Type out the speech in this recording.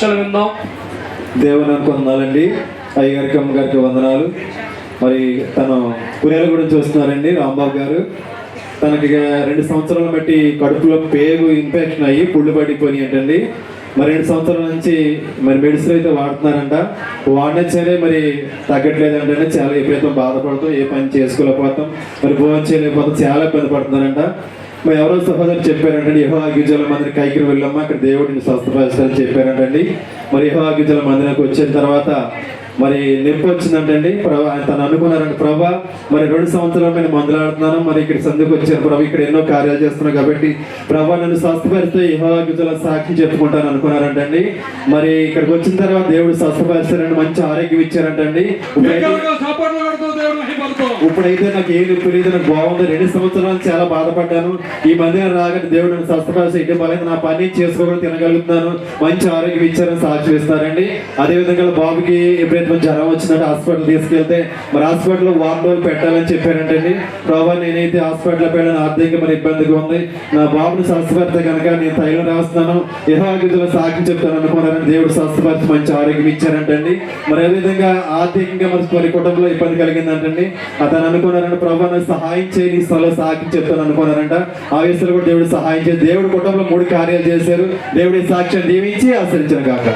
విందాం. దేవుని వందనాలండి. అయ్యగారికి అమ్మగారికి వందనాలు. మరి తను పురేల గురించి వస్తున్నారండి. రాంబాబు గారు తనకి 2 సంవత్సరాలు బట్టి కడుపులో పేగు ఇన్ఫెక్షన్ అయ్యి పుళ్ళు పడిపోయి అంటండి. మరి 2 సంవత్సరాల నుంచి మరి మెడిసిన్ అయితే వాడుతున్నారంట. వాడినా సరే మరి తగ్గట్లేదంటే చాలా విపరీతం బాధపడతాం, ఏ పని చేసుకోలేకపోతాం, మరి భోజనం చేయలేకపోతాం, చాలా ఇబ్బంది పడుతున్నారంట. మరి ఎవరో సహోదరు చెప్పారంటండి, యెహోవా గిరిజనుల మందిరం కైకి వెళ్ళమ్మా, అక్కడ దేవుడిని స్వస్థపరుస్తారని చెప్పారంటండి. మరి యెహోవా గిరిజనుల మందిరానికి వచ్చిన తర్వాత మరి నొప్పి వచ్చిందంటండి. తను అనుకున్నారండి, ప్రభా మరి 2 సంవత్సరాలు నేను మందులాడుతున్నాను, మరి ఇక్కడ సందుకు వచ్చాను ప్రభా, ఇక్కడ ఎన్నో కార్యాలు చేస్తున్నాను కాబట్టి ప్రభా నన్ను స్వస్థపరిస్తే యెహోవా గిరిజనుల సాక్షి చెప్పుకుంటాను అనుకున్నారంటండి. మరి ఇక్కడికి వచ్చిన తర్వాత దేవుడు స్వస్థపరిస్తారండి, మంచి ఆరోగ్యం ఇచ్చారంటండి. ఇప్పుడైతే నాకు ఏం నొప్పి లేదు, నాకు బాగుంది. 2 సంవత్సరాలు చాలా బాధపడ్డాను. ఈ మందిరం రాగానే దేవుడు నన్ను స్వస్థపరిస్తే ఇటు బలైతే నా పని చేసుకోవడం తినగలుగుతున్నాను, మంచి ఆరోగ్యం ఇచ్చారని సాక్షి ఇస్తారండి. అదేవిధంగా బాబుకి ఎప్పుడైతే జ్వరం వచ్చినట్టు హాస్పిటల్ తీసుకెళ్తే మరి హాస్పిటల్లో 1 రోజులు పెట్టాలని చెప్పారంటండి. ప్రభా నేనైతే హాస్పిటల్ పెట్టాలని ఆర్థికంగా మరి ఇబ్బందిగా ఉంది, నా బాబుని స్వస్థపరిస్తే కనుక నేను తైలం రాస్తున్నాను, యెహోవా గిరిజనుల సాక్షి చెప్తాను అనుకున్నారని దేవుడు స్వస్థపరిచి మంచి ఆరోగ్యం ఇచ్చారంటండి. మరి అదేవిధంగా ఆర్థికంగా మరి కుటుంబంలో ఇబ్బంది కలిగిందంటండి. అతను అనుకున్నారంటే ప్రభా నాకు సహాయం చేయి, నీ స్థలంలో సాక్షి చెప్తాను అనుకున్నారంట. ఆ విషయంలో కూడా దేవుడు సహాయం చేసి దేవుడు కుటుంబంలో 3 కార్యాలు చేశారు. దేవుడి సాక్ష్యం దీవించి ఆశ్రయించిన కాక.